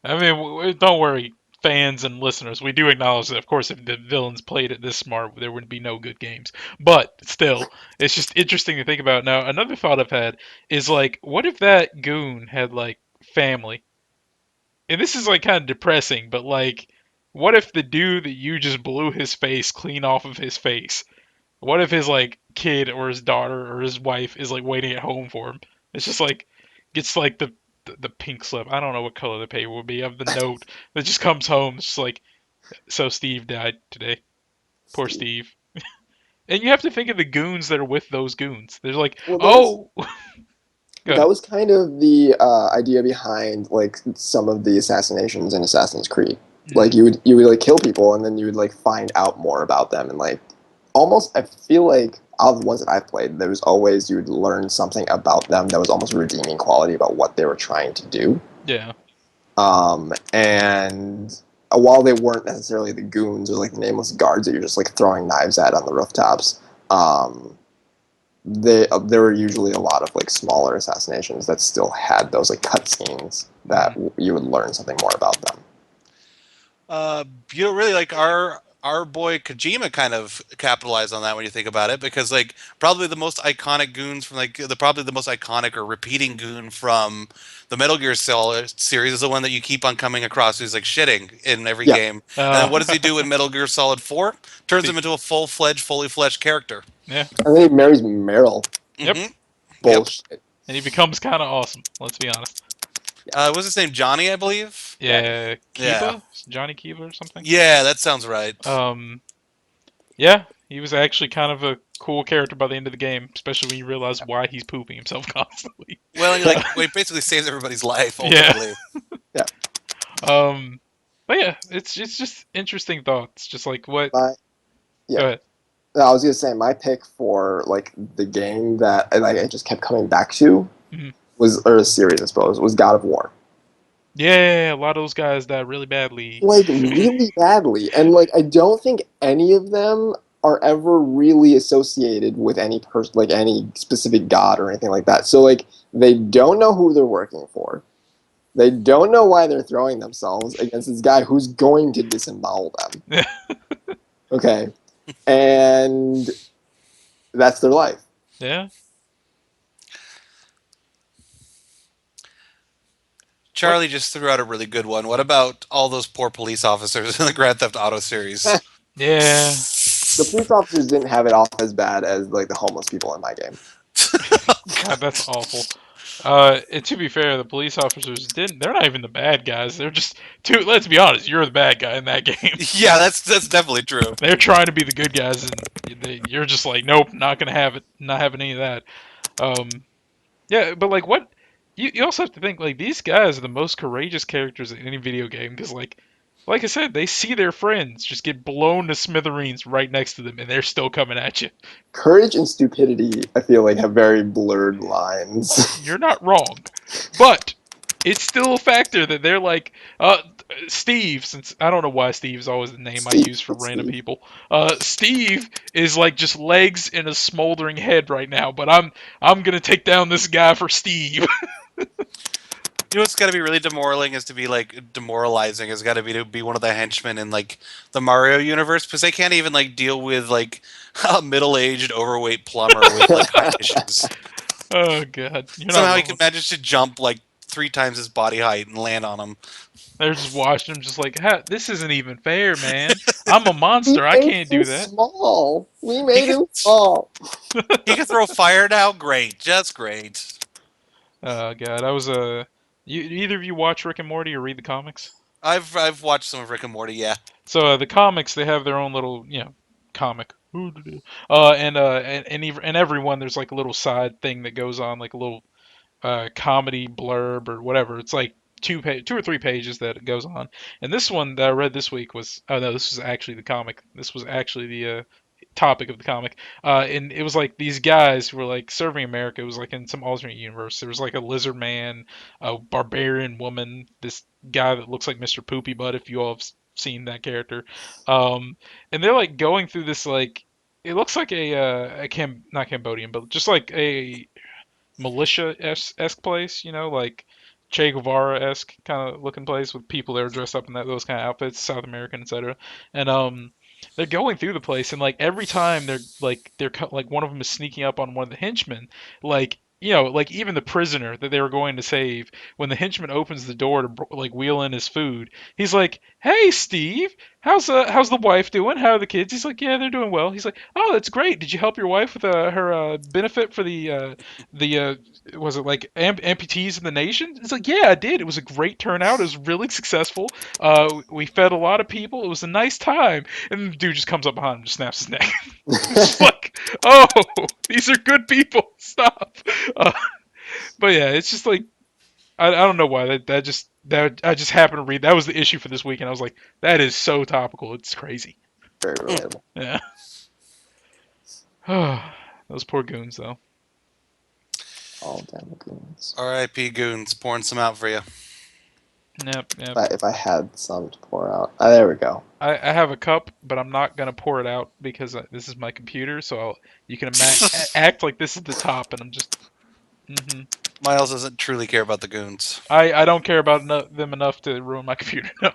I mean, don't worry, fans and listeners. We do acknowledge that, of course, if the villains played it this smart, there would be no good games. But still, it's just interesting to think about. Now, another thought I've had is like, what if that goon had like family, and this is like kind of depressing, but like, what if the dude that you just blew his face clean off of his face? What if his like kid or his daughter or his wife is like waiting at home for him? It's just like gets like the pink slip. I don't know what color the paper would be of the note that just comes home. It's just like, so Steve died today. Poor Steve. Steve. And you have to think of the goons that are with those goons. There's like, Well, oh, go that ahead. was kind of the idea behind like some of the assassinations in Assassin's Creed. Mm, Like you would like kill people, and then you would like find out more about them, and like almost I feel like out of the ones that I've played, there was always you would learn something about them that was almost redeeming quality about what they were trying to do. yeah. And while they weren't necessarily the goons or like the nameless guards that you're just like throwing knives at on the rooftops, there were usually a lot of like smaller assassinations that still had those like cutscenes that Mm, you would learn something more about them. Uh, you know, really like our boy Kojima kind of capitalized on that when you think about it, because like probably the most iconic goons from like the probably the most iconic or repeating goon from the Metal Gear Solid series is the one that you keep on coming across who's like shitting in every Yeah, game. And then what does he uh, do in Metal Gear Solid 4? Turns see, him into a full-fledged, fully fledged character. yeah, and then he marries Meryl. yep. Mm-hmm. Yep. Bullshit. And he becomes kind of awesome. Let's be honest. Yeah, What's his name? Johnny, I believe. yeah. Yeah, Yeah. Kiba, Johnny Kiba or something. Yeah, that sounds right. Um, yeah, he was actually kind of a cool character by the end of the game, especially when you realize why he's pooping himself constantly. Well, and like, well, he basically saves everybody's life Yeah. ultimately. Yeah. Um, but yeah, it's just interesting thoughts. Just like what? My Go yeah. ahead. No, I was gonna say my pick for like the game that like I just kept coming back to Mhm. was or a series I suppose was God of War. Yeah, a lot of those guys died really badly. Like really badly, and like I don't think any of them are ever really associated with any person, like any specific god or anything like that. So like they don't know who they're working for. They don't know why they're throwing themselves against this guy who's going to disembowel them. Okay, and that's their life. Yeah. What? Charlie just threw out a really good one. What about all those poor police officers in the Grand Theft Auto series? Yeah. The police officers didn't have it off as bad as like the homeless people in my game. God, that's awful. And to be fair, the police officers didn't. They're not even the bad guys. They're just. Let's be honest. You're the bad guy in that game. Yeah, that's definitely true. They're trying to be the good guys, and you're just like, nope, not gonna have it. Not having any of that. Um, yeah, but like, what? You also have to think like these guys are the most courageous characters in any video game because like I said, they see their friends just get blown to smithereens right next to them, and they're still coming at you. Courage and stupidity, I feel like, have very blurred lines. You're not wrong, but it's still a factor that they're like, Steve. Since I don't know why Steve is always the name I Steve, use for random Steve. people. Steve is like just legs and a smoldering head right now, but I'm gonna take down this guy for Steve. You know what's got to be really demoralizing is to be like demoralizing. Has got to be one of the henchmen in like the Mario universe because they can't even like deal with like a middle-aged, overweight plumber with like height issues. Oh god, you're not Somehow he can wrong. manage to jump like 3 times his body height and land on him. They're just watching him, just like, this isn't even fair, man. I'm a We monster. I made can't him do that. small. We He made can him small. he can throw fire now. Great, just great. Oh god, I was you either of you watch Rick and Morty or read the comics? I've watched some of Rick and Morty. Yeah. So the comics, they have their own little, comic. And everyone there's like a little side thing that goes on, like a little comedy blurb or whatever. It's like 2 or 3 pages that it goes on. And this one that I read this week was, oh no, this was actually the comic. This was actually the topic of the comic. And it was like these guys who were like serving America. It was like in some alternate universe. There was like a lizard man, a barbarian woman, this guy that looks like Mr. Poopy Butt, if you all have seen that character. And they're like going through this like it looks like not Cambodian, but just like a militia esque place, like Che Guevara esque kind of looking place with people that are dressed up in those kind of outfits, South American, etc. And they're going through the place, and like every time like one of them is sneaking up on one of the henchmen, like like even the prisoner that they were going to save, when the henchman opens the door to like wheel in his food, he's like, "Hey, Steve, how's the wife doing? How are the kids?" He's like, "Yeah, they're doing well." He's like, "Oh, that's great. Did you help your wife with her benefit for the was it like amputees in the nation?" It's like, "Yeah, I did. It was a great turnout. It was really successful. We fed a lot of people. It was a nice time." And the dude just comes up behind him and just snaps his neck. It's just like, oh, these are good people. Stop. Uh, but yeah, it's just like I don't know why that I just happened to read that was the issue for this week, and I was like, that is so topical. It's crazy. Very relatable. Yeah. Those poor goons though. All damn goons. R.I.P. Goons, pouring some out for you. Yep, yep. But if I had some to pour out, there we go. I have a cup, but I'm not gonna pour it out because this is my computer. So you can act like this is the top, and I'm just. hmm Miles doesn't truly care about the Goons. I don't care about them enough to ruin my computer. No.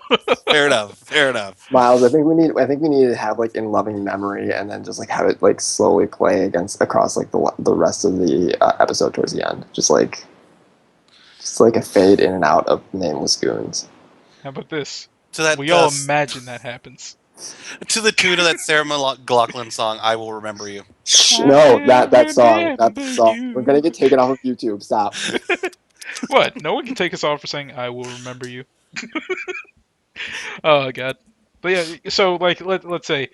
Fair enough. Fair enough. Miles, I think we need to have like in loving memory, and then just like have it like slowly play across like the rest of the episode towards the end, just like a fade in and out of nameless goons. How about this? To that, We all imagine that happens. to the tune of that Sarah McLachlan song, "I Will Remember You." No, that I'll song, remember We're gonna you. get taken off of YouTube. Stop. What? No one can take us off for saying "I will remember you." Oh god. But yeah, so like let's say,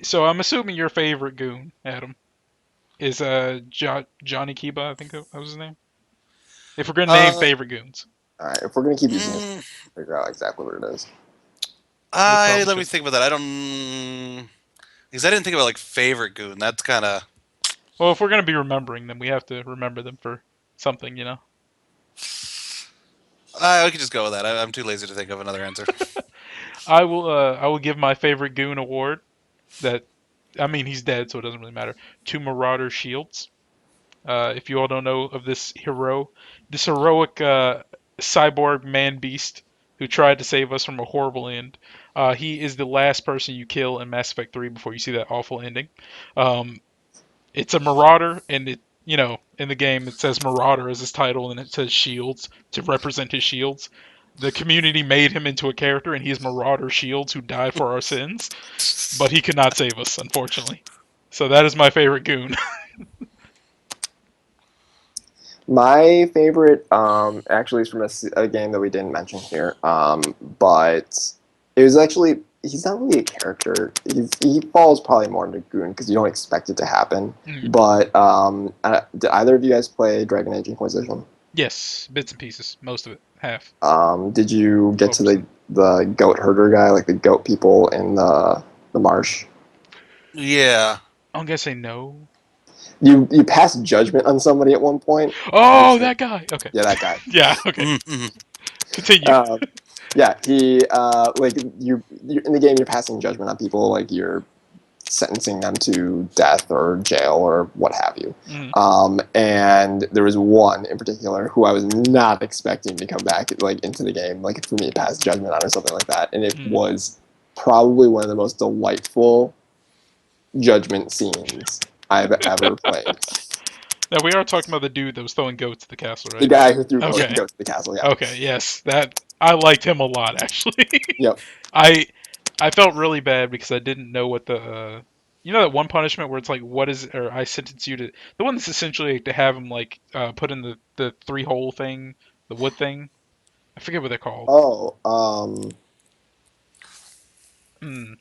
so I'm assuming your favorite goon, Adam, is Johnny Kiba. I think that was his name. If we're gonna name Uh, favorite goons, All right, if we're gonna keep using this, mm, figure out exactly what it is. we probably let me should. think about that. I don't, because I didn't think about like favorite Goon. That's kind of. Well, if we're gonna be remembering them, we have to remember them for something, you know. I could just go with that. I'm too lazy to think of another answer. I will give my favorite goon award. That, I mean, he's dead, so it doesn't really matter. To Marauder Shields. If you all don't know of this heroic cyborg man beast who tried to save us from a horrible end. He is the last person you kill in Mass Effect 3 before you see that awful ending. Um, it's a Marauder, and in the game it says Marauder as his title, and it says Shields to represent his shields. The community made him into a character, and he is Marauder Shields who died for our sins, but he could not save us, unfortunately. So that is my favorite goon. My favorite, actually, is from a game that we didn't mention here, but it was actually he's not really a character. He falls probably more into goon because you don't expect it to happen. Mm. But did either of you guys play Dragon Age Inquisition? Yes, bits and pieces, most of it, half. Did you get to 12%. the goat herder guy, like the goat people in the marsh? Yeah. I'm gonna say no. You passed judgment on somebody at one point. Oh, that guy. Okay. Yeah, that guy. Yeah. Okay. Mm-hmm. Continue. Yeah, he like you in the game you're passing judgment on people, like you're sentencing them to death or jail or what have you. Mm. And there was one in particular who I was not expecting to come back like into the game, like for me to pass judgment on or something like that. And it was probably one of the most delightful judgment scenes I've ever played. Now we are talking about the dude that was throwing goats at the castle, right? The guy who threw Okay. goats to the castle, yeah. Okay. Yes, that I liked him a lot actually. Yep. I felt really bad because I didn't know what the that one punishment where it's like what is or I sentence you to the one that's essentially like, to have him like put in the three hole thing, the wood thing. I forget what they're called. Oh, Hmm.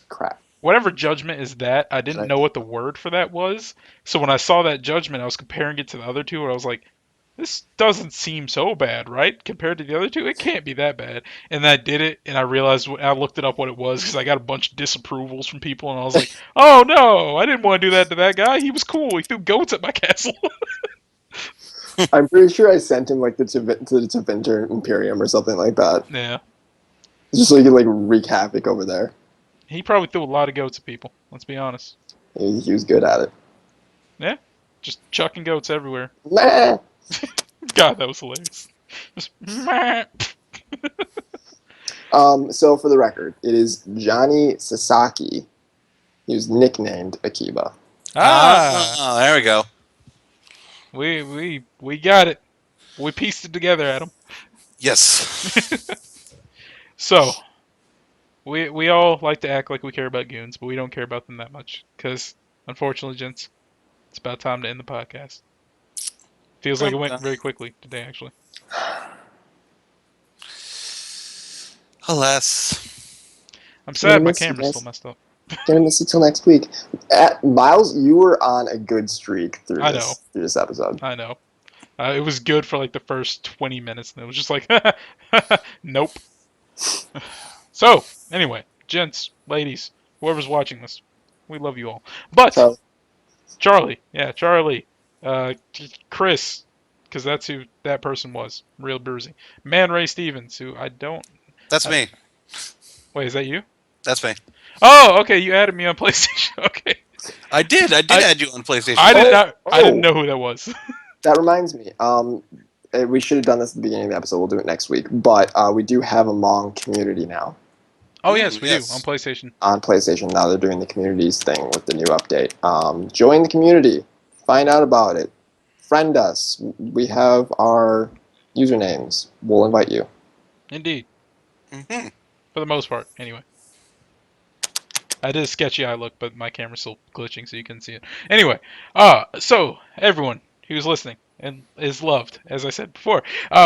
crap. Whatever judgment is that, I didn't know what the word for that was. So when I saw that judgment, I was comparing it to the other two, and I was like, this doesn't seem so bad, right? Compared to the other two, it can't be that bad. And then I did it, and I realized I looked it up what it was because I got a bunch of disapprovals from people, and I was like, oh no, I didn't want to do that to that guy. He was cool. He threw goats at my castle. I'm pretty sure I sent him like to the Tevinter Imperium or something like that, Yeah, just so he could like wreak havoc over there. he probably threw a lot of goats at people. Let's be honest. He was good at it. Yeah, just chucking goats everywhere. Meh. God, that was hilarious. Just meh. So for the record, it is Johnny Sasaki. He was nicknamed Akiba. Ah. There we go. We got it. We pieced it together, Adam. Yes. So we all like to act like we care about goons, but we don't care about them that much. Because unfortunately, gents, it's about time to end the podcast. Feels like it went very quickly today, actually. Alas. I'm I'm gonna sad my miss you camera's still guys. messed up. Gonna miss you till next week. Miles, you were on a good streak through I know. this episode. I know. It was good for like the first 20 minutes, and it was just like, nope. So, anyway, gents, ladies, whoever's watching this, we love you all. But, So Charlie, uh, Chris, because that's who that person was, real Bruisey. Man Ray Stevens, who I don't. That's me. Wait, is that you? That's me. Oh, okay, you added me on PlayStation. Okay. I did I add you on PlayStation. I did not. I didn't oh, know who that was. that reminds me. We should have done this at the beginning of the episode. We'll do it next week. But we do have a Mong community now Oh yes, we do yes. on PlayStation. on PlayStation. Now they're doing the communities thing with the new update. Join the community. Find out about it. Friend us. We have our usernames. We'll invite you. Indeed, Mm-hmm. for the most part, anyway. I did a sketchy eye look, but my camera's still glitching, so you couldn't see it. Anyway, so everyone who's listening and is loved, as I said before,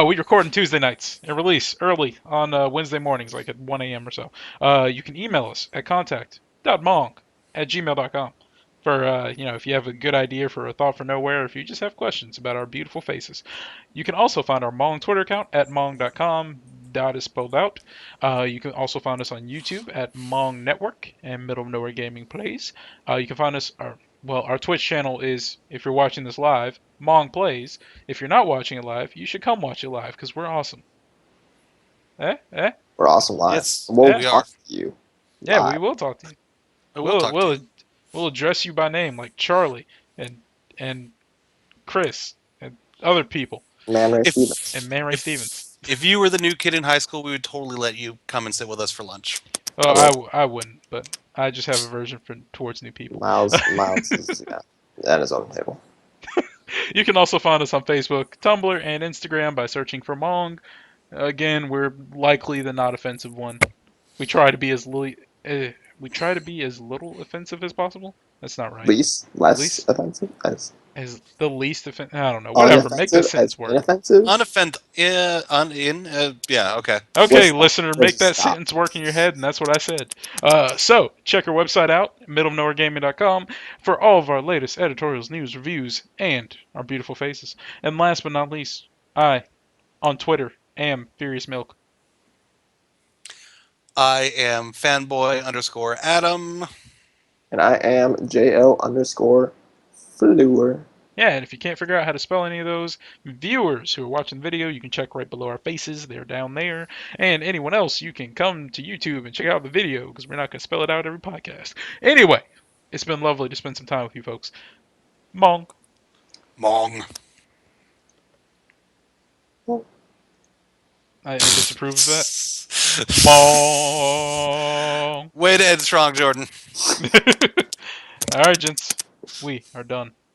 we record on Tuesday nights and release early on Wednesday mornings, like at 1 a.m. or so. You can email us at contact.mong@gmail.com for if you have a good idea for a thought for nowhere, or if you just have questions about our beautiful faces. You can also find our Mong Twitter account at mong.com. Dot is spelled out. You can also find us on YouTube at Mong Network and Middle of Nowhere Gaming Plays. You can find us, our Twitch channel is, if you're watching this live, Mong Plays. If you're not watching it live, you should come watch it live because we're awesome. Eh? We're awesome live. Yes, We'll we are. talk to you. Yeah, live. we will talk to you. We'll talk to you. We'll address you by name like Charlie and Chris and other people Man Ray If Stevens. and Man Ray Stevens. if you were the new kid in high school, we would totally let you come and sit with us for lunch. Well, I wouldn't, but I just have aversion towards new people. Miles is at his own table. You can also find us on Facebook, Tumblr, and Instagram by searching for Mong. Again, we're likely the not offensive one. We try to be as little offensive as possible. That's not right. Less offensive As the least offensive. I don't know. Whatever. Make unoffensive that sentence work. inoffensive. Yeah, okay. Okay, Stop. listener, make that Stop. sentence work in your head, and that's what I said. So, check our website out, middleofnowheregaming.com, for all of our latest editorials, news, reviews, and our beautiful faces. And last but not least, I, on Twitter, am Furious Milk. I am fanboy_Adam. And I am JL_Fluer. Yeah, and if you can't figure out how to spell any of those, viewers who are watching the video, you can check right below our faces. They're down there. And anyone else, you can come to YouTube and check out the video, because we're not going to spell it out every podcast. Anyway, it's been lovely to spend some time with you folks. Mong. Mong. I disapprove of that. Mong. Way to end strong, Jordan. All right, gents. We are done.